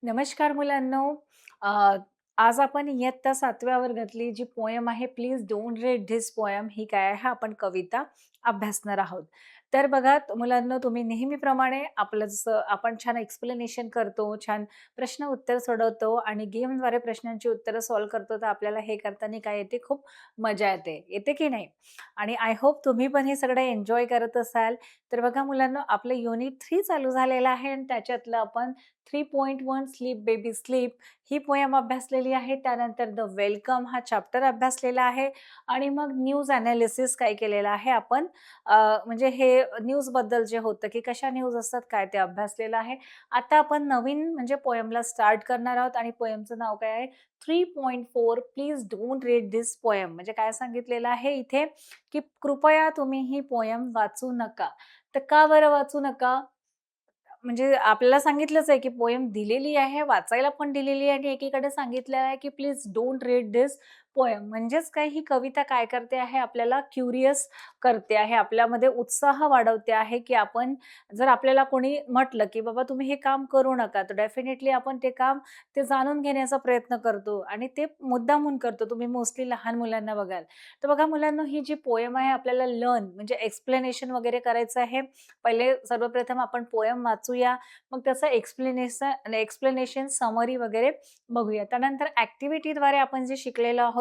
नमस्कार मुलांनो. अ, आज आपण इयत्ता 7व्या वर्गातली जी पोयम आहे, please don't read this poem, ही काय आहे, आपण कविता अभ्यासणार आहोत. तर बघा मुलांनो, तुम्ही नेहमीप्रमाणे आपलं जसं आपण छान एक्सप्लेनेशन करतो, छान प्रश्न उत्तर सोडवतो आणि गेमद्वारे प्रश्नांची उत्तरं सॉल्व्ह करतो, तर आपल्याला हे करताना काय येते, खूप मजा येते. येते की नाही? आणि आय होप तुम्ही पण हे सगळं एन्जॉय करत असाल. तर बघा मुलांनो, आपलं युनिट 3 चालू झालेलं आहे आणि त्याच्यातलं आपण 3.1 स्लीप बेबी स्लीप ही पोयम अभ्यासलेली आहे. त्यानंतर द वेलकम हा चॅप्टर अभ्यासलेला आहे आणि मग न्यूज एनालिसिस काय केलेलं आहे आपण, म्हणजे हे न्यूजबद्दल जे होतं की कशा न्यूज असतात काय ते अभ्यासलेलं आहे. आता आपण नवीन म्हणजे पोयमला स्टार्ट करणार आहोत आणि पोयमचं नाव काय आहे, 3.4 please don't read this poem. म्हणजे काय सांगितलेलं आहे इथे, की कृपया तुम्ही ही पोयम वाचू नका. तर का बरं वाचू नका? म्हणजे आपल्याला सांगितलंच आहे, की पोएम दिलेली आहे, वाचायला पण दिलेली आहे आणि एकीकडे सांगितलेलं आहे, की please don't read this poem. म्हणजेच काय, ही कविता काय करते आहे, आपल्याला क्युरियस करते आहे, आपल्यामध्ये उत्साह वाढवते आहे, की आपण जर आपल्याला कोणी म्हटलं, की "बाबा तुम्ही हे काम करू नका." तर डेफिनेटली आपण ते काम ते जाणून घेण्याचा प्रयत्न करतो आणि ते मुद्दामून करतो. तुम्ही मोस्टली लहान मुलांना बघाल. तर बघा मुलांनो, ही जी पोएम आहे आपल्याला लर्न म्हणजे एक्सप्लेनेशन वगैरे करायचं आहे. पहिले सर्वप्रथम आपण पोएम वाचूया, मग त्याचं एक्सप्लेनेशन, समरी वगैरे बघूया. त्यानंतर ॲक्टिव्हिटीद्वारे आपण जे शिकलेलो आहोत,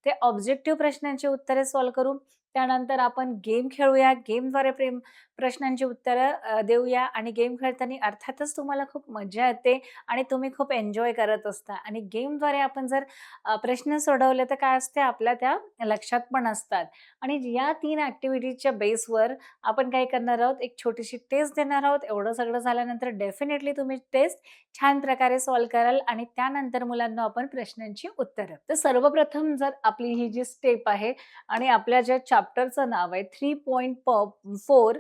ते ऑब्जेक्टिव्ह प्रश्नांची उत्तरे सॉल्व्ह करू. त्यानंतर आपण गेम खेळूया. गेमद्वारे प्रश्नांची उत्तरं देऊया आणि गेम खेळताना अर्थातच तुम्हाला खूप मजा येते आणि तुम्ही खूप एन्जॉय करत असता आणि गेमद्वारे आपण जर प्रश्न सोडवले तर काय असते, आपल्या त्या लक्षात पण असतात आणि या 3 ॲक्टिव्हिटीजच्या बेसवर आपण काय करणार आहोत, एक छोटीशी टेस्ट देणार आहोत. एवढं सगळं झाल्यानंतर डेफिनेटली तुम्ही टेस्ट छान प्रकारे सॉल्व्ह कराल आणि त्यानंतर मुलांना आपण प्रश्नांची उत्तरं. तर सर्वप्रथम जर आपली ही जी स्टेप आहे आणि आपल्या ज्या चॅप्टरचं नाव आहे 3.4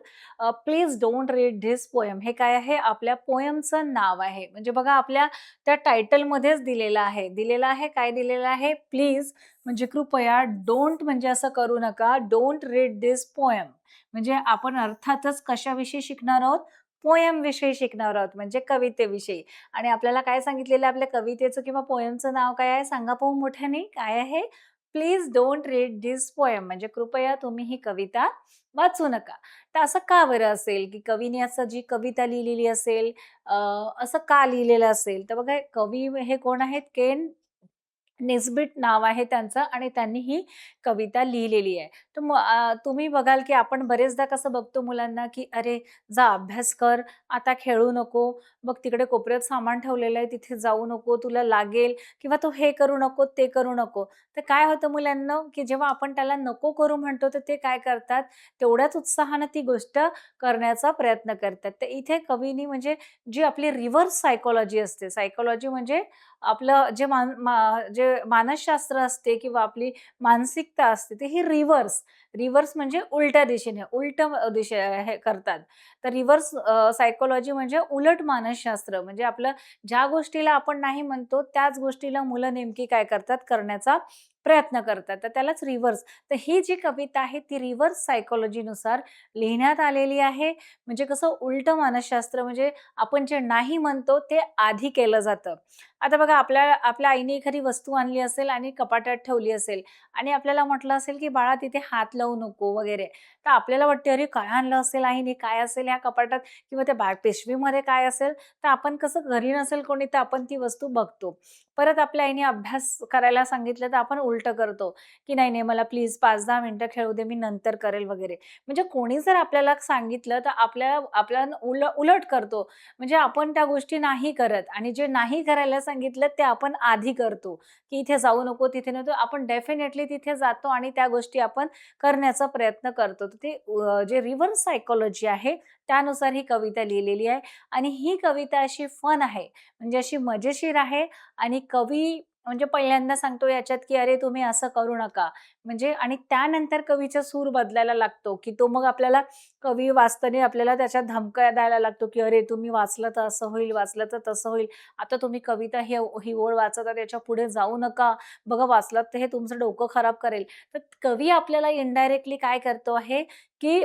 please don't read this poem. हे काय आहे, आपल्या पोएमचं नाव आहे. म्हणजे बघा आपल्या त्या टायटलमध्येच दिलेलं आहे, काय दिलेलं आहे? प्लीज म्हणजे कृपया, डोंट म्हणजे असं करू नका, डोंट रीड धिस पोएम. म्हणजे आपण अर्थातच कशाविषयी शिकणार आहोत? पोएम विषयी शिकणार आहोत, म्हणजे कवितेविषयी. आणि आपल्याला काय सांगितलेलं आहे, आपल्या कवितेचं किंवा पोएमचं नाव काय आहे? सांगा पाहू मोठ्याने, काय आहे? Please don't read this poem. म्हणजे कृपया तुम्ही ही कविता वाचू नका. तर असं का बरं असेल, की कवीने असं जी कविता लिहिलेली असेल, अ, असं का लिहिलेलं असेल? तर बघा, कवी हे कोण आहेत? केन निस्बिट नाव आहे त्यांचं आणि त्यांनी ही कविता लिहिलेली आहे. तर तुम्ही बघाल, की आपण बरेचदा कसं बघतो मुलांना, की "अरे, जा अभ्यास कर, आता खेळू नको, बघ तिकडे कोपऱ्यात सामान ठेवलेलं आहे, तिथे जाऊ नको, तुला लागेल किंवा तू हे करू नको, ते करू नको." तर काय होतं मुलांना, की जेव्हा आपण त्याला नको करू म्हणतो, तर ते काय करतात, तेवढ्याच उत्साहानं ती गोष्ट करण्याचा प्रयत्न करतात. तर इथे कवीनी म्हणजे जी आपली रिव्हर्स सायकॉलॉजी असते, सायकॉलॉजी म्हणजे आपलं जे जे मानसशास्त्र असते किंवा आपली मानसिकता असते, ती ही रिव्हर्स म्हणजे उलट्या दिशेने, हे करतात. तर रिव्हर्स सायकॉलॉजी म्हणजे उलट मानसशास्त्र. म्हणजे आपलं ज्या गोष्टीला आपण नाही म्हणतो, त्याच गोष्टीला मुलं नेमकी काय करतात, करण्याचा प्रयत्न करतात. तर त्यालाच रिव्हर्स. तर ही जी कविता आहे, ती रिव्हर्स सायकॉलॉजीनुसार लिहिण्यात आलेली आहे. म्हणजे कसं, उलटं मानसशास्त्र म्हणजे आपण जे नाही म्हणतो, ते आधी केलं जातं. आता बघा, आपल्या आपल्या आईने एखादी वस्तू आणली असेल आणि कपाटात ठेवली असेल आणि आपल्याला म्हटलं असेल, की "बाळा तिथे हात लावू नको" वगैरे. तर आपल्याला वाटते, "अरे काय आणलं असेल आईने? काय असेल ह्या कपाटात?" किंवा त्या पिशवीमध्ये काय असेल? तर आपण कसं, घरी नसेल कोणी तर आपण ती वस्तू बघतो. परत आपल्या आईने अभ्यास करायला सांगितलं तर आपण उलटं करतो, की "नाही, नाही मला प्लीज 5-10 मिनिटं खेळू दे, मी नंतर करेल" वगैरे. म्हणजे कोणी जर आपल्याला सांगितलं तर आपल्याला उलट करतो. म्हणजे आपण त्या गोष्टी नाही करत आणि जे नाही करायला सांगितलं ते आपण आधी करतो, की इथे जाऊ नको, तिथे नको. आपण डेफिनेटली तिथे जातो आणि त्या गोष्टी आपण करण्याचा प्रयत्न करतो. तर ते जे रिव्हर्स सायकॉलॉजी आहे त्यानुसार ही कविता लिहिलेली आहे आणि ही कविता अशी फन आहे, म्हणजे अशी मजेशीर आहे आणि कवी म्हणजे पहिल्यांदा सांगतो याच्यात, की "अरे तुम्ही असं करू नका." म्हणजे आणि त्यानंतर कवीचा सूर बदलायला लागतो, की तो मग आपल्याला कवी वाचताना आपल्याला त्याच्यात धमक्या द्यायला लागतो, की "अरे तुम्ही वाचलं तर असं होईल, वाचलं तर तसं होईल. आता तुम्ही कविता ही ही ओळ वाचत त्याच्या पुढे जाऊ नका. बघा वाचलात तर हे तुमचं डोकं खराब करेल." तर कवी आपल्याला इनडायरेक्टली काय करतो आहे, की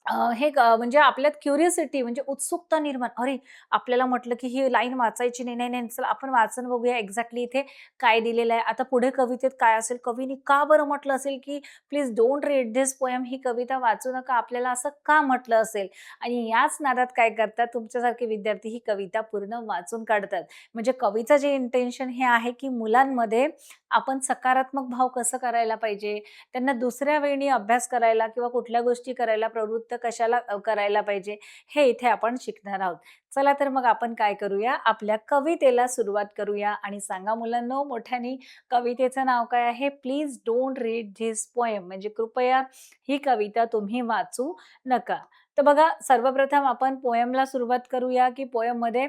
म्हणजे आपल्यात क्युरिओसिटी म्हणजे उत्सुकता निर्माण. अरे, आपल्याला म्हटलं की ही लाईन वाचायची नाही. नाही, नाही, चला आपण वाचून बघूया एक्झॅक्टली इथे काय दिलेलं आहे. आता पुढे कवितेत काय असेल? कवीने का बरं म्हटलं असेल की please don't read this poem, ही कविता वाचू नका. आपल्याला असं का म्हटलं असेल? आणि याच नादात काय करतात तुमच्यासारखे विद्यार्थी ही कविता पूर्ण वाचून काढतात. म्हणजे कवीचं जे इंटेन्शन हे आहे की मुलांमध्ये आपण सकारात्मक भाव कसं करायला पाहिजे, त्यांना दुसऱ्या वेळी अभ्यास करायला किंवा कुठल्या गोष्टी करायला प्रवृत्त कशाला करायला पाहिजे, हे इथे आपण शिकणार आहोत. चला तर मग आपण काय करूया, आपल्या कवितेला सुरुवात करूया आणि सांगा मुलांनो मोठ्याने, कवितेचं नाव काय आहे? Please don't read this poem, म्हणजे कृपया ही कविता तुम्ही वाचू नका. तर बघा, सर्वप्रथम आपण पोएमला सुरुवात करूया, की पोएममध्ये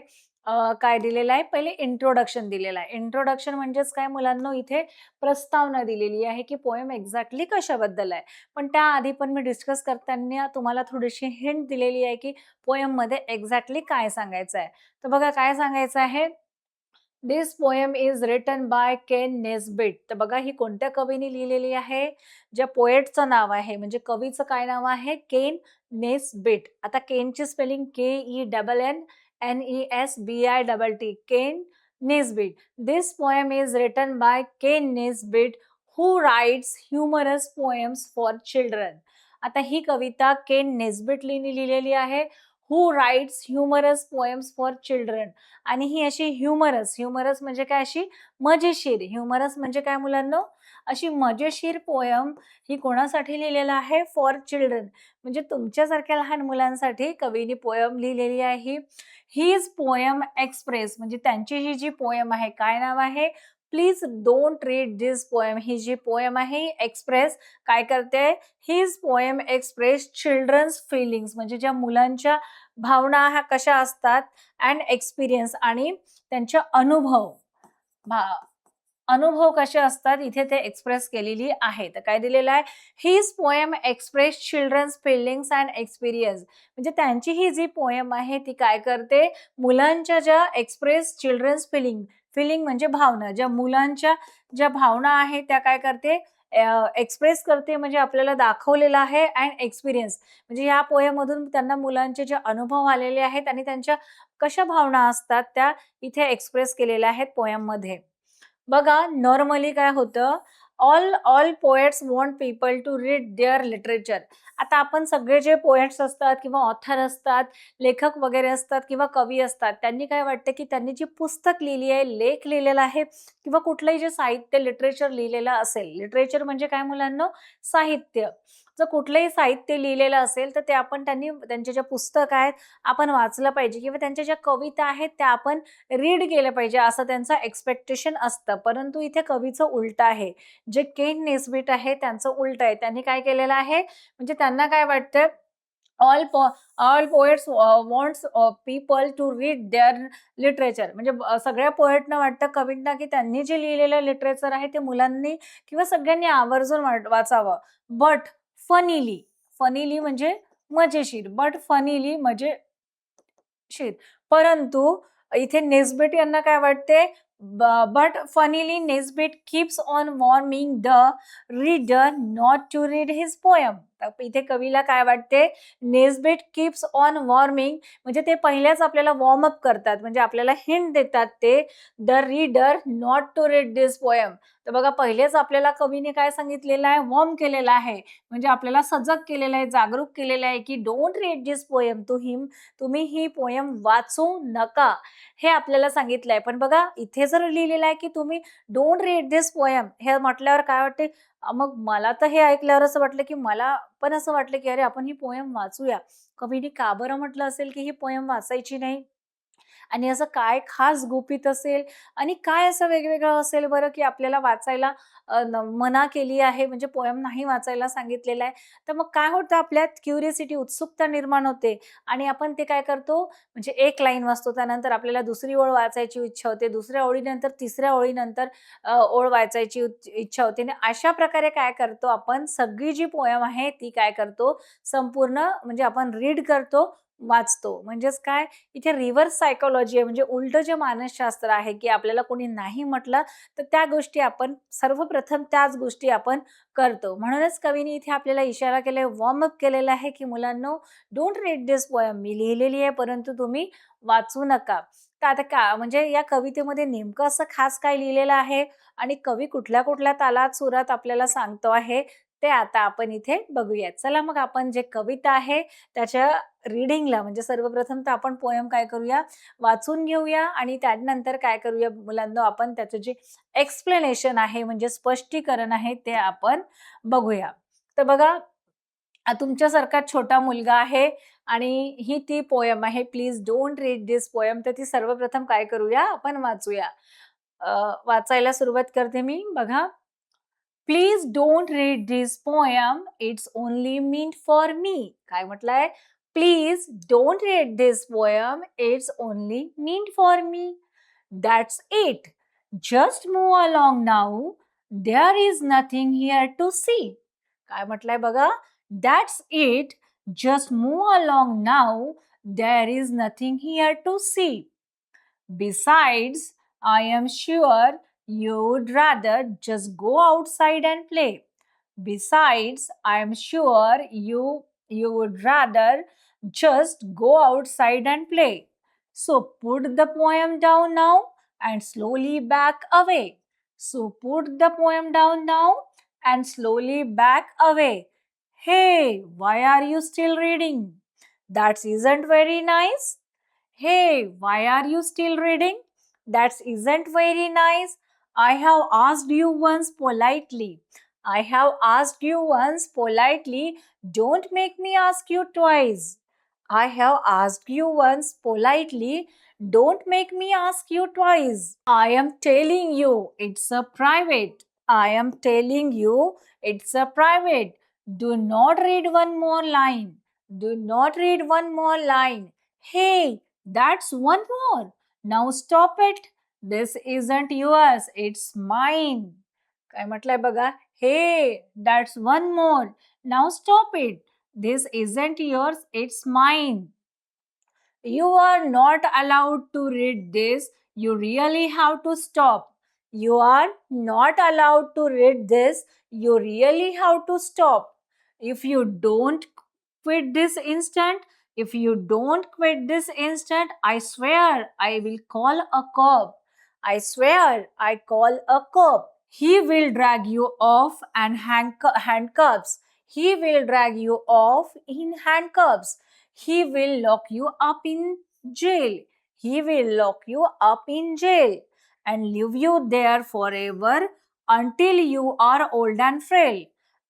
काय दिलेलं आहे? पहिले इंट्रोडक्शन दिलेलं आहे. इंट्रोडक्शन म्हणजेच काय मुलांनो, इथे प्रस्तावना दिलेली आहे, की पोएम एक्झॅक्टली कशाबद्दल आहे. पण त्याआधी पण मी डिस्कस करताना तुम्हाला थोडीशी हिंट दिलेली आहे, की पोएममध्ये एक्झॅक्टली काय सांगायचं आहे. तर बघा काय सांगायचं आहे, "this poem is written by Ken Nesbitt." तर बघा ही कोणत्या कवीने लिहिलेली आहे? ज्या पोएटचं नाव आहे, म्हणजे कवीचं काय नाव आहे? Ken Nesbitt. आता केनची spelling KENNNESBITT, Ken Nesbitt. "This poem is written by Ken Nesbitt who writes humorous poems for children." आता ही कविता केन नेस्बिटलीने लिहिलेली आहे. Who writes humorous poems for children. आणि ही अशी ह्युमरस, ह्युमरस म्हणजे काय? अशी मजेशीर. ह्युमरस म्हणजे काय मुलांनो? अशी मजेशीर पोयम ही कोणासाठी लिहिलेलं आहे? फॉर चिल्ड्रन, म्हणजे तुमच्यासारख्या लहान मुलांसाठी कवीने पोयम लिहिलेली आहे ही. हीज पोयम एक्सप्रेस, म्हणजे त्यांची ही जी पोयम आहे, काय नाव आहे? Please don't read this poem. ही जी पोयम आहे एक्सप्रेस काय करते? His poem express children's feelings, म्हणजे ज्या मुलांच्या भावना ह्या कशा असतात अँड एक्सपिरियन्स, आणि त्यांचे अनुभव, भा अनुभव कसे असतात इथे ते एक्सप्रेस केलेली आहे. तर काय दिलेलं आहे? His poem express children's feelings and experience, म्हणजे त्यांची ही जी पोएम आहे ती काय करते? मुलांच्या ज्या एक्सप्रेस चिल्ड्रन्स फीलिंग, फीलिंग म्हणजे भावना, ज्या मुलांच्या ज्या भावना आहेत त्या काय करते? एक्सप्रेस करते, म्हणजे आपल्याला दाखवलेलं आहे. अँड एक्सपिरियन्स, म्हणजे या पोएममधून त्यांना मुलांचे जे अनुभव आलेले आहेत आणि त्यांच्या कशा भावना असतात त्या इथे एक्सप्रेस केलेल्या आहेत पोएममध्ये. बघा, नॉर्मली काय होतं, all all poets want people to read their literature. आता आपण सगळे जे पोएट्स असतात किंवा ऑथर असतात, लेखक वगैरे असतात किंवा कवी असतात, त्यांनी काय वाटतं, की त्यांनी जी पुस्तक लिहिली आहे, लेख लिहिलेला आहे किंवा कुठलंही जे साहित्य लिटरेचर लिहिलेलं असेल, लिटरेचर म्हणजे काय मुलांनो? साहित्य. जर कुठलंही साहित्य लिहिलेलं असेल तर ते आपण त्यांनी, त्यांचे जे पुस्तक आहेत आपण वाचलं पाहिजे किंवा त्यांच्या ज्या कविता आहेत त्या आपण रीड केलं पाहिजे, असं त्यांचं एक्सपेक्टेशन असतं. परंतु इथे कवीचं उलटं आहे. जे केन नेस्बिट आहे त्यांचं उलटं आहे. त्यांनी काय केलेलं आहे, म्हणजे त्यांना काय वाटतं, all po all poets wants people to read their literature, म्हणजे सगळ्या पोएटना वाटतं, कवींना, की त्यांनी जे लिहिलेलं लिटरेचर आहे ते मुलांनी किंवा सगळ्यांनी आवर्जून वाचावं. बट फनीली, फनीली म्हणजे मजेशीर, बट फनीली मजेशीर. परंतु इथे नेस्बिट यांना काय वाटते? But funnily Nesbitt keeps on warning the reader not to read his poem. तर इथे कवीला काय वाटते? नेस्बिट कीप्स ऑन वॉर्मिंग, म्हणजे ते पहिल्याच आपल्याला वॉर्मअप करतात, म्हणजे आपल्याला हिंट देतात ते, the reader not to read this poem. तर बघा, पहिलेच आपल्याला कवीने काय सांगितलेलं आहे? वॉर्म केलेलं आहे, म्हणजे आपल्याला सजग केलेलं आहे, जागरूक केलेलं आहे, की डोंट रीड दिस पोएम, तुम्ही ही पोएम वाचू नका, हे आपल्याला सांगितलंय. पण बघा, इथे जर लिहिलेलं आहे, की तुम्ही डोंट रीड धिस पोएम, हे म्हटल्यावर काय वाटते? मग मला तर हे ऐकल्यावर असं वाटलं, की मला पण असं वाटलं, की अरे आपण ही पोएम वाचूया. कवीने का बरं म्हटलं असेल, की ही पोएम वाचायची नाही? आणि असं काय खास गुपित असेल आणि काय असं वेगवेगळं असेल बरं, की आपल्याला वाचायला मना केली आहे, म्हणजे पोएम नाही वाचायला सांगितलेलं आहे. तर मग काय होतं, आपल्यात क्युरिओसिटी, उत्सुकता निर्माण होते आणि आपण ते काय करतो, म्हणजे एक लाईन वाचतो, त्यानंतर आपल्याला दुसरी ओळ वाचायची इच्छा होते, दुसऱ्या ओळीनंतर तिसऱ्या ओळीनंतर ओळ वाचायची इच्छा होते आणि अशा प्रकारे काय करतो आपण, सगळी जी पोएम आहे ती काय करतो, संपूर्ण म्हणजे आपण रीड करतो, वाचतो. म्हणजेच काय, इथे रिव्हर्स सायकॉलॉजी आहे, म्हणजे उलटं जे मानसशास्त्र आहे, की आपल्याला कोणी नाही म्हटलं, तर त्या गोष्टी आपण सर्वप्रथम त्याच गोष्टी आपण करतो. म्हणूनच कवीने इथे आपल्याला इशारा केलाय, वॉर्म अप केलेला आहे, की मुलांनो, डोंट रीड धिस पोएम. मी लिहिलेली आहे, परंतु तुम्ही वाचू नका. तर आता का म्हणजे या कवितेमध्ये नेमकं असं खास काय लिहिलेलं आहे आणि कवी कुठल्या-कुठल्या तालात, सुरात आपल्याला सांगतो आहे, ते आता आपण इथे बघूयात. चला मग आपण जे कविता आहे त्याच्या रीडिंगला म्हणजे सर्वप्रथम तर आपण पोएम काय करूया, वाचून घेऊया आणि त्यानंतर काय करूया मुलांनो, आपण त्याचं जे एक्सप्लेनेशन आहे म्हणजे स्पष्टीकरण आहे ते आपण बघूया. तर बघा, तुमच्यासारखा छोटा मुलगा आहे आणि ही ती पोएम आहे. Please don't read this poem. तर ती सर्वप्रथम काय करूया, आपण वाचूया. वाचायला सुरुवात करते मी. बघा. Please don't read this poem. It's only meant for me. काय म्हटलंय? Please don't read this poem. It's only meant for me. That's it. Just move along now. There is nothing here to see. काय म्हटलंय बघा? That's it. Just move along now. There is nothing here to see. Besides, I am sure you would rather just go outside and play. Besides, I am sure you would rather just go outside and play. So put the poem down now and slowly back away. So put the poem down now and slowly back away. Hey, why are you still reading? That isn't very nice. Hey, why are you still reading? That isn't very nice. I have asked you once politely. I have asked you once politely. Don't make me ask you twice. I have asked you once politely. Don't make me ask you twice. I am telling you it's a private. I am telling you it's a private. Do not read one more line. Do not read one more line. Hey, that's one more. Now stop it. This isn't yours. It's mine. काय म्हटलंय बघा? Hey, that's one more. Now stop it. This isn't yours. It's mine. You are not allowed to read this. You really have to stop. You are not allowed to read this. You really have to stop. If you don't quit this instant, if you don't quit this instant, I swear I will call a cop. I swear I call a cop. He will drag you off and handcuffs. He will drag you off in handcuffs. He will lock you up in jail. He will lock you up in jail and leave you there forever until you are old and frail.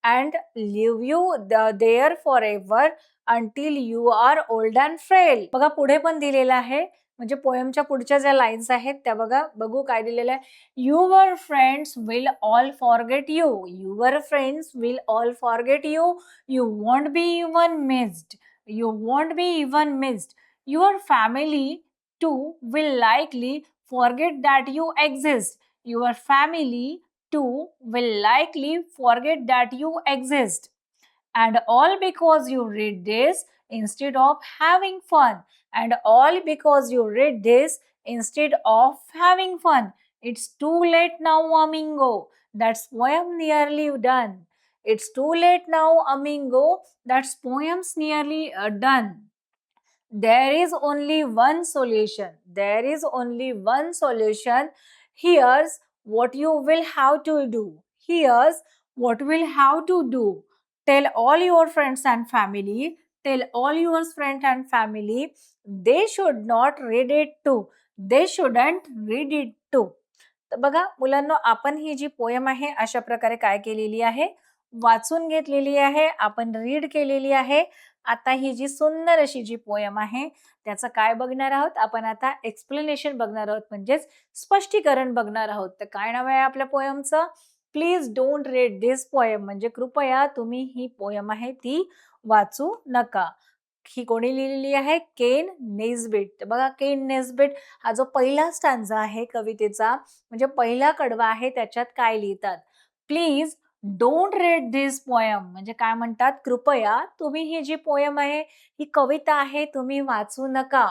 And leave you there forever until you are old and frail. बघा पुढे पण दिलेलं आहे, म्हणजे पोएमच्या पुढच्या ज्या lines आहेत त्या बघा, बघू काय दिलेलं आहे. Your friends will all forget you. Your friends will all forget you. You want be even missed. You won't be even missed. Your family too will likely forget that you exist. Your family too will likely forget that you exist. And all because you read this instead of having fun. And all because you read this instead of having fun. It's too late now, amigo. That's poem nearly done. It's too late now, amigo. That's poem's nearly done. There is only one solution. There is only one solution. Here's what you will have to do. Here's what will have to do. Tell all your friends and family. Tell all your friends and family. They should not read it too. They shouldn't read it too. तर बघा मुलांनो, आपण ही जी poem आहे अशा प्रकारे काय केलेली आहे, वाचून घेतलेली आहे, आपण रीड केलेली आहे. आता ही जी सुंदर अशी जी पोयम आहे त्याचं काय बघणार आहोत आपण, आता एक्सप्लेनेशन बघणार आहोत, म्हणजेच स्पष्टीकरण बघणार आहोत. तर काय नाव आहे आपल्या पोयमचं? Please don't read this poem, म्हणजे कृपया तुम्ही ही पोयम आहे ती वाचू नका. ही कोणी लिहिलेली आहे? Ken Nesbitt. तर बघा, केन नेस्बिट हा जो पहिला स्टांजा आहे कवितेचा, म्हणजे पहिला कडवा आहे, त्याच्यात काय लिहितात? Please don't read this poem म्हणजे काय म्हणतात, कृपया तुम्ही ही जी पोएम आहे, ही कविता आहे, तुम्ही वाचू नका.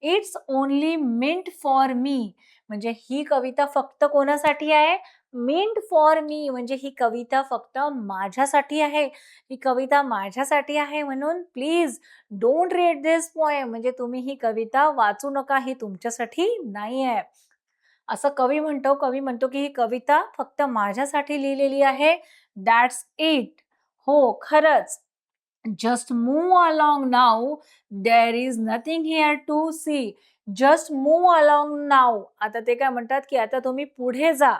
It's only meant for me म्हणजे ही कविता फक्त कोणासाठी आहे? मींट फॉर मी म्हणजे ही कविता फक्त माझ्यासाठी आहे. ही कविता माझ्यासाठी आहे म्हणून please don't read this poem म्हणजे तुम्ही ही कविता वाचू नका. ही तुमच्यासाठी नाही आहे. असं कवी म्हणतो, की ही कविता फक्त माझ्यासाठी लिहिलेली आहे. That's it. हो, खरंच. Just move along now. There is nothing here to see. Just move along now. आता ते काय म्हणतात, की आता तुम्ही पुढे जा.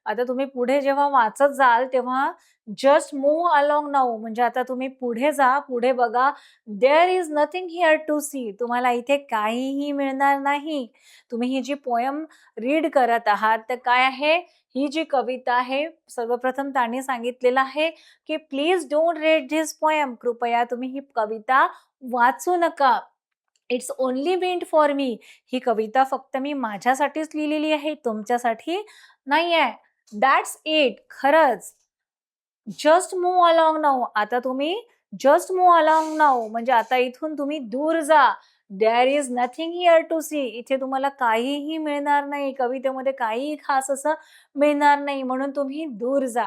आता तुम्ही पुढे जेव्हा वाचत जाल, तेव्हा जस्ट मूव्ह अलोंग नाऊ म्हणजे आता तुम्ही पुढे जा, पुढे बघा. There is nothing here to see. तुम्हाला इथे काहीही मिळणार नाही. तुम्ही ही जी पोएम रीड करत आहात, तर काय आहे? ही जी कविता आहे, सर्वप्रथम त्यांनी सांगितलेलं आहे, की please don't read this poem. कृपया तुम्ही ही कविता वाचू नका. It's only meant for me. ही कविता फक्त मी माझ्यासाठीच लिहिलेली आहे, तुमच्यासाठी नाही आहे. That's it. खरंच. Just move along now. आता तुम्ही जस्ट मूव्ह अलोंग नाऊ म्हणजे आता इथून तुम्ही दूर जा. There is nothing here to see. इथे तुम्हाला काहीही मिळणार नाही. कवितेमध्ये काहीही खास असं मिळणार नाही म्हणून तुम्ही दूर जा.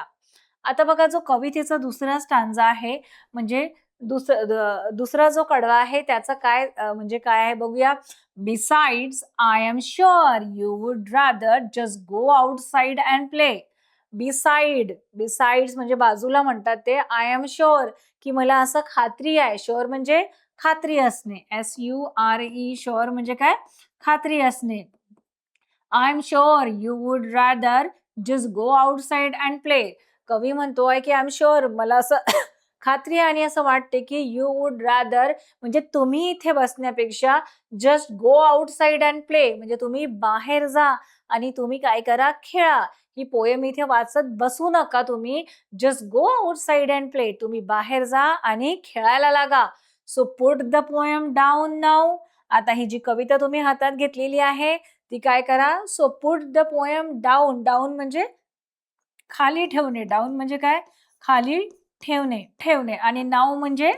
आता बघा जो कवितेचा दुसरा स्टांजा आहे म्हणजे दुसरा जो कडवा आहे त्याचा काय म्हणजे काय आहे बघूया. Besides I am sure you would rather just go outside and play. Besides म्हणजे बाजूला म्हणतात ते. आय एम शुअर की मला असं खात्री आहे. शुअर म्हणजे खात्री असणे. SURE शुअर म्हणजे काय? खात्री असणे. I am sure you would rather just go outside and play. कवी म्हणतोय की आय एम शुअर मला असं खात्री आहे आणि असं वाटते की यू वुड रॅदर म्हणजे तुम्ही इथे बसण्यापेक्षा just go outside and play म्हणजे तुम्ही बाहेर जा आणि तुम्ही काय करा? खेळा. ही पोएम इथे वाचत बसू नका तुम्ही. Just go outside and play. तुम्ही बाहेर जा आणि खेळायला लागा. So put the poem down now. आता ही जी कविता तुम्ही हातात घेतलेली आहे ती काय करा? So put the poem down. Down म्हणजे खाली ठेवणे. डाउन म्हणजे काय? खाली ठेवणे, ठेवणे आणि नाऊ म्हणजे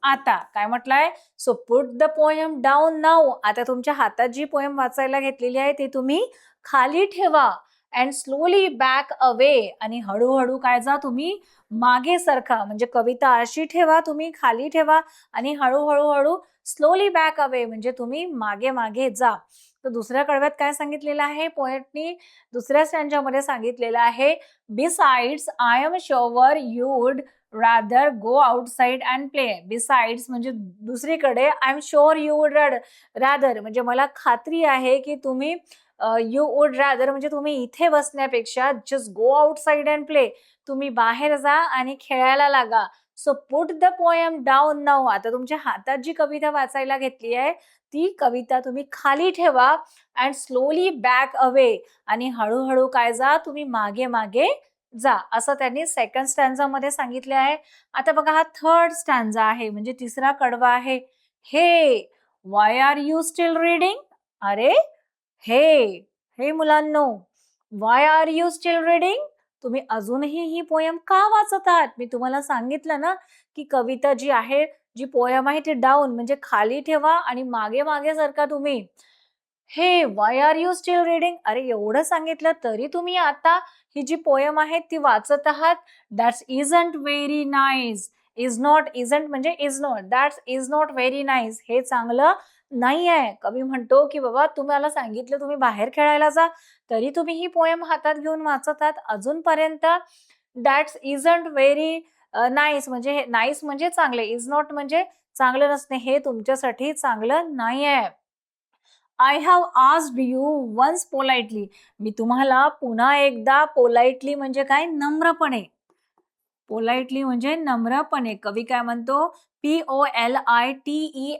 आता. काय म्हटलंय? So put the poem down now. आता तुमच्या हातात जी पोएम वाचायला घेतलेली आहे ती तुम्ही खाली ठेवा. अँड स्लोली बॅक अवे आणि हळू काय जा तुम्ही मागे सरका. म्हणजे कविता अशी ठेवा, तुम्ही खाली ठेवा आणि हळू स्लोली बॅक अवे म्हणजे तुम्ही मागे जा. तर दुसऱ्या कडव्यात काय सांगितलेलं आहे पोएटनी? दुसऱ्या स्टँजामध्ये सांगितलेलं आहे, besides I am sure you would rather go outside and play. Besides म्हणजे दुसरीकडे I am sure you would rather म्हणजे मला खात्री आहे की तुम्ही यू वुड रादर म्हणजे तुम्ही इथे बसण्यापेक्षा just go outside and play. तुम्ही बाहेर जा आणि खेळायला लागा. So put the poem down now. आता तुमच्या हातात जी कविता वाचायला घेतली आहे ती कविता तुम्ही खाली ठेवा अँड स्लोली बॅक अवे आणि हळूहळू काय जा तुम्ही मागे जा. असं त्यांनी सेकंड स्टॅन्झामध्ये सांगितले आहे. आता बघा हा थर्ड स्टॅन्झा आहे म्हणजे तिसरा कडवा आहे. हे why are you still reading? अरे हे, हे मुलांनो, व्हाय आर यू स्टिल रीडिंग? तुम्ही अजूनही ही पोएम का वाचत आहात? मी तुम्हाला सांगितलं ना, की कविता जी आहे, जी पोएम आहे ती डाउन म्हणजे खाली ठेवा आणि मागे सरका तुम्ही. हे why are you still reading? अरे एवढं सांगितलं तरी तुम्ही आता ही जी पोएम आहे ती वाचत आहात. That's isn't very nice. Isn't म्हणजे is not. That's is not very nice. हे चांगलं नाही आहे. कवी म्हणतो, की बाबा तुम्हाला सांगितलं तुम्ही बाहेर खेळायला जा, तरी तुम्ही ही पोएम हातात घेऊन वाचत आहात अजूनपर्यंत. दॅट्स इजंट व्हेरी नाईस म्हणजे हे नाईस म्हणजे चांगले. इज नॉट म्हणजे चांगलं नसणे. हे तुमच्यासाठी चांगलं नाही आहे. I have asked you once politely. मी तुम्हाला पुन्हा एकदा पोलाइटली म्हणजे काय? नम्रपणे. पोलाइटली म्हणजे नम्रपणे. कवी काय म्हणतो? POLITELY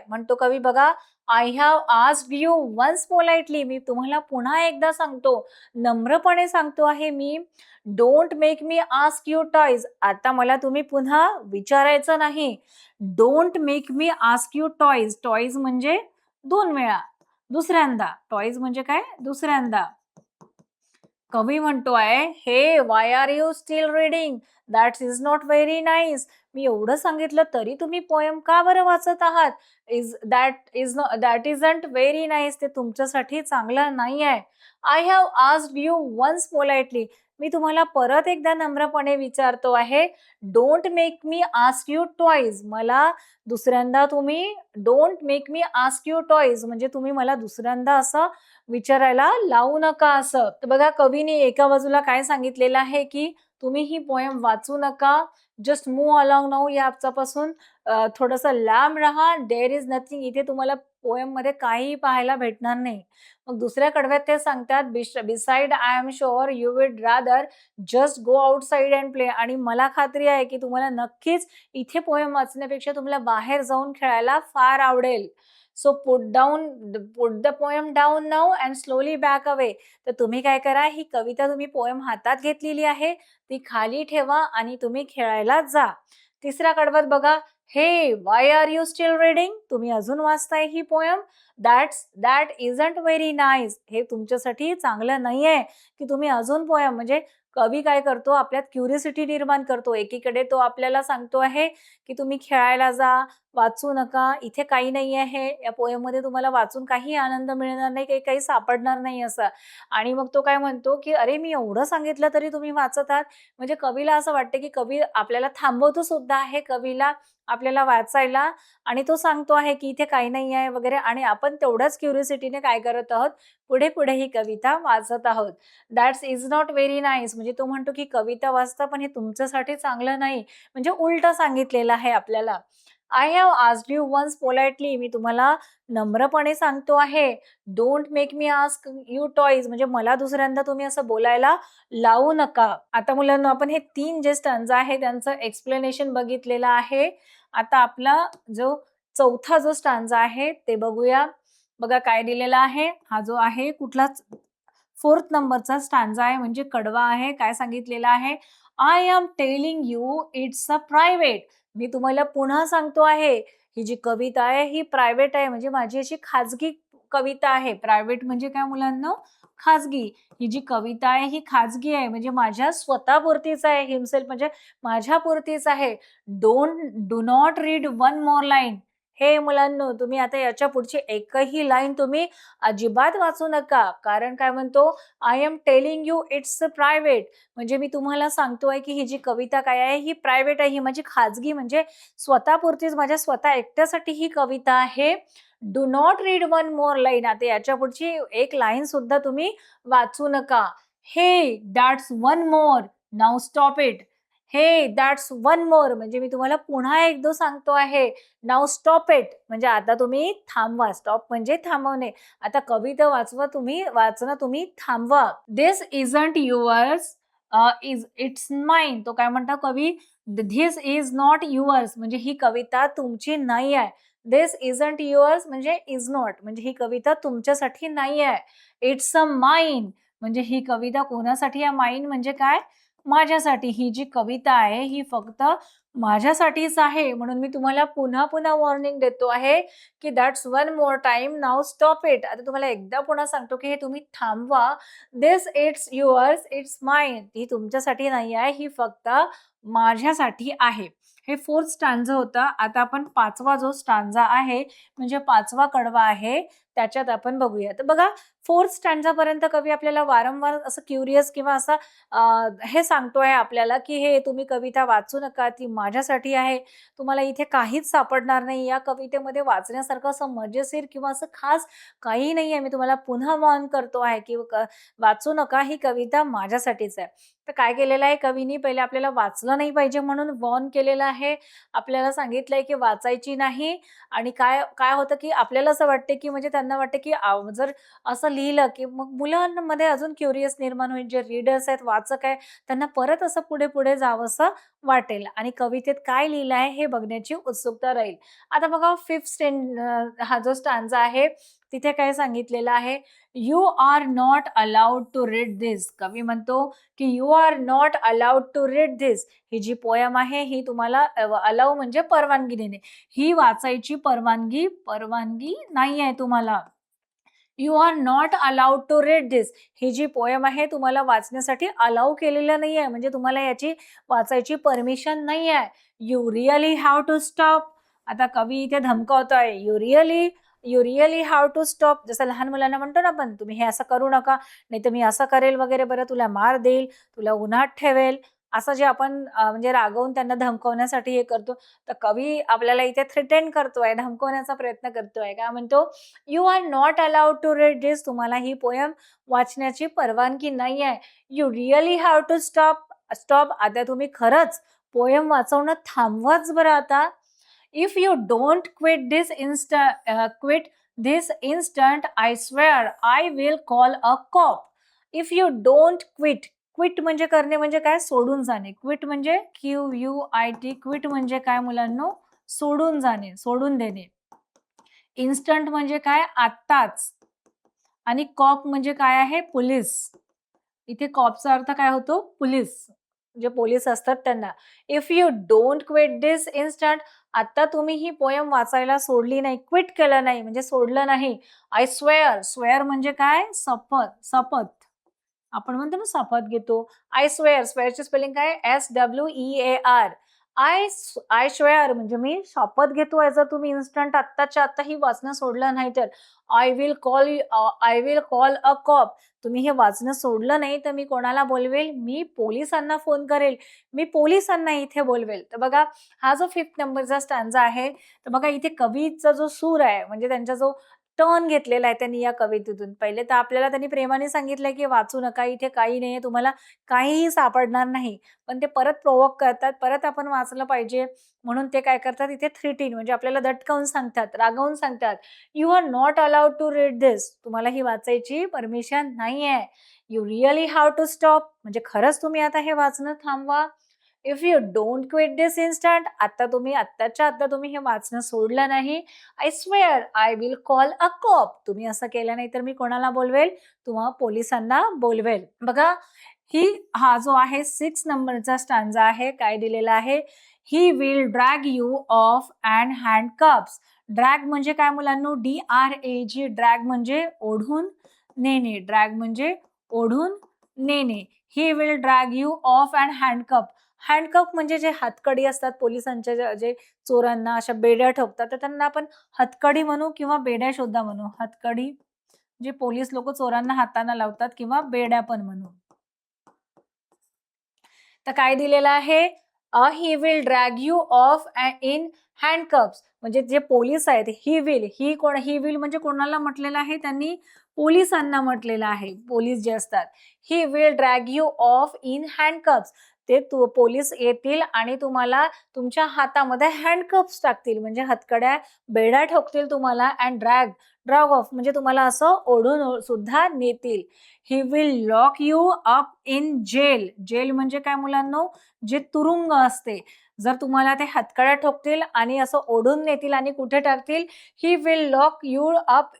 म्हणतो कवी बघा. I have asked you once politely. मी तुम्हाला पुन्हा एकदा सांगतो. नम्रपणे सांगतो आहे मी. Don't make me ask you twice. आता मला तुम्ही पुन्हा विचारायचं नाही. Don't make me ask you twice. Twice म्हणजे 2 वेळा. दुसऱ्यांदा. टॉयज म्हणजे काय? दुसऱ्यांदा. कवी म्हणतोय, "hey why are you still reading? That is not very nice." मी एवढं सांगितलं तरी तुम्ही पोएम का बरं वाचत आहात? That isn't very nice. ते तुमच्यासाठी चांगलं नाही आहे. I have asked you once politely. मी तुम्हाला परत एकदा नम्रपणे विचारतो आहे. Don't make me ask you twice. मला दुसऱ्यांदा तुम्ही don't make me ask you twice म्हणजे तुम्ही मला दुसऱ्यांदा असं विचारायला लावू नका असं. तर बघा कवीने एका बाजूला काय सांगितलेलं आहे, की तुम्ही ही पोएम वाचू नका. जस्ट मूव्ह अलोंग नाऊ याच्यापासून थोडंसं लांब राहा. There is nothing. इथे तुम्हाला पोएममध्ये काहीही पाहायला भेटणार नाही. मग दुसऱ्या कडव्यात ते सांगतात, beside I am sure you would rather just go outside and play. आणि मला खात्री आहे, की तुम्हाला नक्कीच इथे पोएम वाचण्यापेक्षा तुम्हाला बाहेर जाऊन खेळायला फार आवडेल. So put the poem down now and slowly back away. तर तुम्ही काय करा, ही कविता तुम्ही पोएम हातात घेतलेली आहे, ती खाली ठेवा आणि तुम्ही खेळायला जा. तिसऱ्या कडव्यात बघा, "hey why are you still reading?" तुम्ही अजून वाचताय ही poem. That isn't very nice. हे तुमच्यासाठी चांगलं नाहीये, की तुम्ही अजून पोएम म्हणजे कवी काय करतो, आपल्यात क्युरिओसिटी निर्माण करतो. एकीकडे तो आपल्याला सांगतो आहे, की तुम्ही खेळायला जा, वाचू नका. इथे काही नाही आहे. या पोएममध्ये तुम्हाला वाचून काही आनंद मिळणार नाही, काही काही सापडणार नाही असं. आणि मग तो काय म्हणतो, की "अरे, मी एवढं सांगितलं तरी तुम्ही वाचत आहात." म्हणजे कवीला असं वाटतं, की कवी आपल्याला थांबवतो सुद्धा आहे कवीला आपल्याला वाचायला आणि तो सांगतो आहे, की इथे काही नाही आहे वगैरे आणि आपण तेवढ्याच क्युरिओसिटीने काय करत आहोत, पुढे-पुढे ही कविता वाचत आहोत. That's is not very nice. म्हणजे तो म्हणतो, की कविता वाचता पण हे तुमच्यासाठी चांगलं नाही. म्हणजे उलटं सांगितलेलं आहे आपल्याला. I have asked you once politely. मी तुम्हाला नम्रपणे सांगतो आहे. Don't make me ask you twice. म्हणजे मला दुसऱ्यांदा तुम्ही असं बोलायला लावू नका. आता मुलांनो आपण हे 3 जे स्टंजा आहे त्यांचं एक्सप्लेनेशन बघितलेलं आहे. आता आपला जो चौथा जो स्टांजा आहे ते बघूया. बघा काय दिलेला आहे. हा जो आहे कुठलाच 4th नंबरचा स्टांजा आहे म्हणजे कडवा आहे. काय सांगितलेलं आहे? I am telling you it's a private. मी तुम्हाला पुन्हा सांगतो आहे, ही जी कविता आहे ही प्रायव्हेट आहे म्हणजे माझी अशी खाजगी कविता आहे. प्रायव्हेट म्हणजे काय मुलांनो? खाजगी. ही जी कविता आहे ही खाजगी आहे म्हणजे माझ्या स्वतःपुरतीच आहे. हिमसेल्फ म्हणजे माझ्यापुरतीच आहे. Do not read one more line. हे मुलांनो तुम्ही आता याच्या पुढची एकही लाईन तुम्ही अजिबात वाचू नका. कारण काय म्हणतो, I am telling you it's private. म्हणजे मी तुम्हाला सांगतोय, की ही जी कविता काय आहे, ही प्रायव्हेट आहे. ही माझी खाजगी म्हणजे स्वतःपुरतीच माझ्या स्वतः एकट्यासाठी ही कविता आहे. Do not read one more line. आता याच्या पुढची एक लाईन सुद्धा तुम्ही वाचू नका. हे that's one more. Now stop it. हे दॅट्स वन मोर म्हणजे मी तुम्हाला पुन्हा एकदा सांगतो आहे. नाऊ स्टॉप इट म्हणजे आता तुम्ही थांबवा. स्टॉप म्हणजे थांबवणे. आता कविता वाचणं तुम्ही थांबवा. "धिस इजंट युअर्स इट्स माईन." तो काय म्हणतो कवी, "धिस इज नॉट युअर्स." म्हणजे ही कविता तुमची नाही आहे. "धिस इजंट युअर्स" म्हणजे इज नॉट म्हणजे ही कविता तुमच्यासाठी नाही आहे. "इट्स अ माईन." म्हणजे ही कविता कोणासाठी आहे? माईन म्हणजे काय? माझ्यासाठी. ही जी कविता आहे ही फक्त माझ्यासाठीच आहे. म्हणून मी तुम्हाला पुन्हा-पुन्हा वॉर्निंग देतो आहे, की that's one more time. Now stop it. आता तुम्हाला एकदा पुन्हा सांगतो, की हे तुम्ही थांबवा. धिस इट्स युअर्स, इट्स माईन. ही तुमच्यासाठी नाही आहे, ही फक्त माझ्यासाठी आहे. हे 4th स्टांजा होतं. आता आपण 5वा जो स्टांजा आहे, म्हणजे 5वा कडवा आहे, त्याच्यात आपण बघूया. तर बघा 4th स्टांजापर्यंत कवी आपल्याला वारंवार असं क्युरियस किंवा असं हे सांगतोय आपल्याला, की हे तुम्ही कविता वाचू नका, ती माझ्यासाठी आहे. तुम्हाला इथे काहीच सापडणार नाही. या कवितेमध्ये वाचण्यासारखं असं मजेशीर किंवा असं खास काही नाहीये. मी तुम्हाला पुन्हा वॉर्न करतो आहे, की वाचू नका, ही कविता माझ्यासाठीच आहे. तर काय केलेलं आहे कवीनी, पहिले आपल्याला वाचलं नाही पाहिजे म्हणून वॉर्न केलेलं आहे. आपल्याला सांगितलंय, की वाचायची नाही आणि काय काय होतं, की आपल्याला असं वाटते, की म्हणजे त्यांना वाटते, की जर असं लिहिलं, की मग मुलांमध्ये अजून क्युरियस निर्माण होईल. जे रीडर्स आहेत, वाचक आहे, त्यांना परत असं पुढे-पुढे जावंसं वाटेल आणि कवितेत काय लिहिलं आहे हे बघण्याची उत्सुकता राहील. आता बघा 5th हा जो स्टांजा आहे, तिथे काय सांगितलेलं आहे, "you are not allowed to read this." कवी म्हणतो, की "you are not allowed to read this." ही जी पोएम आहे, ही तुम्हाला अलाऊ म्हणजे परवानगी देणे. ही वाचायची परवानगी परवानगी नाही आहे तुम्हाला. You are not allowed to read this. ही जी पोएम आहे तुम्हाला वाचण्यासाठी अलाउ केलेलं नाहीये, म्हणजे तुम्हाला याची वाचायची परमिशन नाहीये. You really have to stop. आता कवी इथे धमकावतोय. You really have to stop. जसं लहान मुलांना म्हणतो ना आपण, तुम्ही हे असं करू नका, नाहीतर मी असं करेल वगैरे, बरं तुला मार देईल, तुला उन्हात ठेवेल. असं जे आपण म्हणजे रागवून त्यांना धमकावण्यासाठी हे करतो. तर कवी आपल्याला इथे थ्रेटन करतोय, धमकवण्याचा प्रयत्न करतोय. काय म्हणतो, you are not allowed to read this. तुम्हाला ही पोयम वाचण्याची परवानगी नाही आहे. You really have to stop. Stop. आता तुम्ही खरंच पोयम वाचवणं थांबवाच बरं आता. If you don't quit this instant, I swear I will call a cop. If you don't quit. Quit म्हणजे करणे, म्हणजे काय, सोडून जाणे. क्विट म्हणजे QUIT. क्विट म्हणजे काय मुलांनो, सोडून जाणे, सोडून देणे. इन्स्टंट म्हणजे काय, आत्ताच. आणि कॉप म्हणजे काय आहे, पोलीस. इथे कॉपचा अर्थ काय होतो, पोलीस. जे पोलीस असतात त्यांना. If you don't quit this instant, आता तुम्ही ही पोयम वाचायला सोडली नाही, क्विट केलं नाही म्हणजे सोडलं नाही. I square. स्वेअर म्हणजे काय, शपथ, शपथ. आपण म्हणतो ना शपथ घेतो. I swear. स्वेअरची स्पेलिंग काय, SWEAR. आय स्वेअर म्हणजे मी शपथ घेतोय, जर तुम्ही इन्स्टंट आत्ताच्या आत्ता ही वाचणं सोडलं नाही तर. I will call a cop. तुम्ही हे वाचणं सोडलं नाही तर मी कोणाला बोलवेल, मी पोलिसांना फोन करेल, मी पोलिसांना इथे बोलवेल. तर बघा, हा जो 5th नंबरचा स्टॅन्झा आहे, तर बघा इथे कवीचा जो सूर आहे, म्हणजे त्यांचा जो टर्न घेतलेला आहे त्यांनी या कवितेतून. पहिले तर आपल्याला त्यांनी प्रेमाने सांगितलंय की वाचू नका, इथे काही नाहीये, तुम्हाला काहीही सापडणार नाही. पण ते परत प्रोव्होक करतात, परत आपण वाचलं पाहिजे म्हणून ते काय करतात, इथे थ्रीटिन म्हणजे आपल्याला दटकावून सांगतात, रागावून सांगतात. You are not allowed to read this. तुम्हाला ही वाचायची परमिशन नाहीये. You really have to stop. म्हणजे खरंच तुम्ही आता हे वाचणं थांबवा. If you don't quit this instant, आता तुम्ही आत्ताच्या आत्ता तुम्ही हे वाचणं सोडलं नाही, I swear I will call a cop. तुम्ही असं केलं नाही तर मी कोणाला बोलवेल, तुम्हा पोलिसांना बोलवेल. बघा, हा जो आहे 6 नंबरचा स्टांजा आहे, काय दिलेला आहे, he will drag you off and handcuffs. Drag म्हणजे काय मुलांनो, DRAG. ड्रॅग म्हणजे ओढून नेणे. ड्रॅग म्हणजे ओढून नेणे. He will drag you off and handcuff. Handcuff म्हणजे जे हातकडी असतात पोलिसांच्या, जे चोरांना अशा बेड्या ठोकतात, तर त्यांना आपण हतकडी म्हणू किंवा बेड्या शोधा म्हणू. हतकडी जे पोलीस लोक चोरांना हाताना लावतात, किंवा बेड्या पण म्हणू. तर काय दिलेलं आहे, he will drag you off in handcuffs. म्हणजे जे पोलीस आहेत, ही विल म्हणजे कोणाला म्हटलेलं आहे त्यांनी, पोलिसांना म्हटलेलं आहे. पोलीस जे असतात, he will drag you off in handcuffs. ते पोलीस येतील आणि तुम्हाला तुमच्या हातामध्ये हँडकप्स टाकतील, म्हणजे हतकड्या, बेड्या ठोकतील तुम्हाला. अँड ड्रॅग ऑफ म्हणजे तुम्हाला असं ओढून सुद्धा नेतील. He will lock you up in jail. Jail म्हणजे काय मुलांनो, जे तुरुंग असते. जर तुम्हाला ते हातकड्या ठोकतील आणि असं ओढून नेतील आणि कुठे टाकतील, ही will lock you up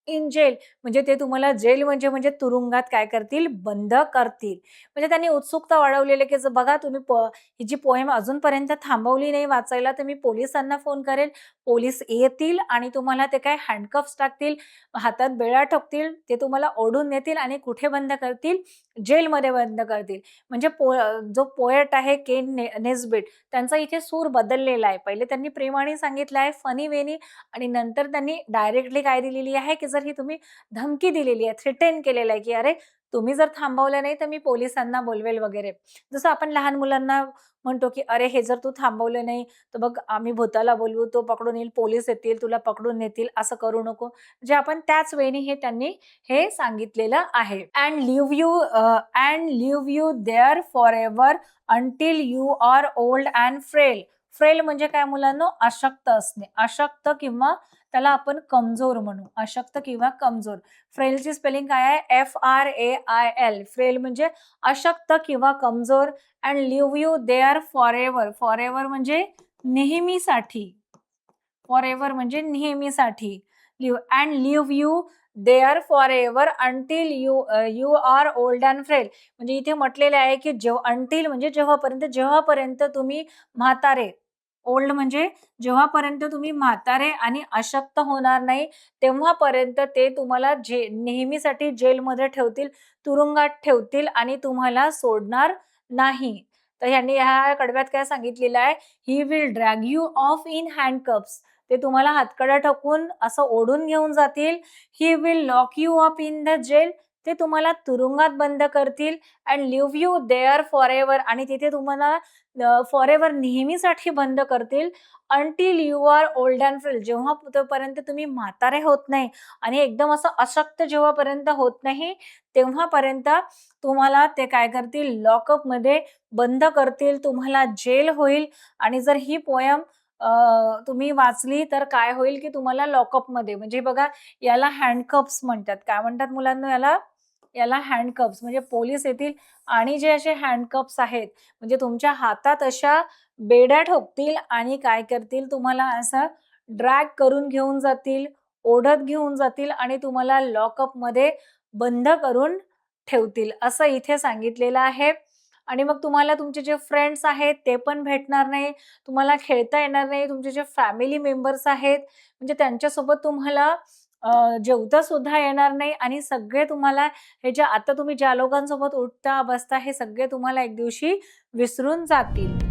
in gel. म्हणजे ते तुम्हाला जेल म्हणजे म्हणजे तुरुंगात काय करतील, बंद करतील. म्हणजे त्यांनी उत्सुकता वाढवलेली, की बघा तुम्ही ही जी पोएम अजूनपर्यंत थांबवली नाही वाचायला, तर मी पोलिसांना फोन करेल. पोलीस येतील आणि तुम्हाला ते काय हँडकफ्स टाकतील, हातात बेड्या ठोकतील, ते तुम्हाला ओढून नेतील आणि कुठे बंद करतील, जेलमध्ये बंद करतील. म्हणजे जो पोएट आहे केन नेस्बिट, त्यांचा इथे सूर बदललेला आहे. पहिले त्यांनी प्रेमाने सांगितलं आहे, फनी वेनी, आणि नंतर त्यांनी डायरेक्टली काय दिलेली आहे, की जर ही तुम्ही धमकी दिलेली आहे, थ्रेटन केलेलं आहे, की अरे तुम्ही जर थांबवलं नाही तर मी पोलिसांना बोलवेल वगैरे. जसं आपण लहान मुलांना म्हणतो, की अरे हे जर तू थांबवलं नाही तर बघ आम्ही भूताला बोलवू, तो पकडून येईल, पोलीस येतील, तुला पकडून नेतील, असं करू नको. जे आपण त्याच वेळी हे त्यांनी हे सांगितलेलं आहे. And leave you there for ever until you are old and frail. Frail म्हणजे काय मुलांनो, अशक्त असणे. अशक्त किंवा त्याला आपण कमजोर म्हणू. अशक्त किंवा कमजोर. फ्रेलची स्पेलिंग काय आहे, FRAIL. फ्रेल म्हणजे अशक्त किंवा कमजोर. And leave you there for ever. For ever म्हणजे नेहमीसाठी. फॉर एव्हर म्हणजे नेहमीसाठी. And leave you there for ever until you are old and frail. म्हणजे इथे म्हटलेले आहे, की अंटिल म्हणजे जेव्हापर्यंत तुम्ही म्हातारे ओल्ड म्हणजे जेव्हापर्यंत तुम्ही म्हातारे आणि अशक्त होणार नाही, तेव्हापर्यंत ते तुम्हाला नेहमीसाठी जेलमध्ये ठेवतील, तुरुंगात ठेवतील आणि तुम्हाला सोडणार नाही. तर ह्यांनी ह्या कडव्यात काय सांगितलेलं आहे, he will drag you off in handcuffs. ते तुम्हाला हातकड्या टाकून असं ओढून घेऊन जातील. He will lock you up in the jail. ते तुम्हाला तुरुंगात बंद करतील and leave you there forever आणि तिथे तुम्हाला फॉरएव्हर नेहमीसाठी बंद करतील until you are old and frail. जेव्हा तोपर्यंत तुम्ही म्हातारे होत नाही आणि एकदम असं अशक्त जेव्हापर्यंत होत नाही, तेव्हापर्यंत तुम्हाला ते काय करतील लॉकअपमध्ये बंद करतील. तुम्हाला जेल होईल आणि जर ही पोयम तुम्ही वाचली तर काय होईल, की तुम्हाला लॉकअपमध्ये म्हणजे बघा याला हँडकफ्स म्हणतात. काय म्हणतात मुलांनो याला? याला हँडकफ्स म्हणजे पोलीस येतील आणि जे असे हँडकफ्स आहेत म्हणजे तुमच्या हातात अशा बेड्या ठोकतील आणि काय करतील तुम्हाला असं ड्रॅग करून घेऊन जातील, ओढत घेऊन जातील आणि तुम्हाला लॉकअपमध्ये बंद करून ठेवतील, असं इथे सांगितलेलं आहे. आणि मग तुम्हाला तुमचे जे फ्रेंड्स आहेत ते पण भेटणार नाही. तुम्हाला खेळता येणार नाही. तुमचे जे फॅमिली मेंबर्स आहेत म्हणजे त्यांच्यासोबत तुम्हाला जेवता सुद्धा येणार नाही आणि सगळे तुम्हाला हे जे आता तुम्ही ज्या लोकांसोबत उठता, बसता हे सगळे तुम्हाला एक दिवशी विसरून जातील.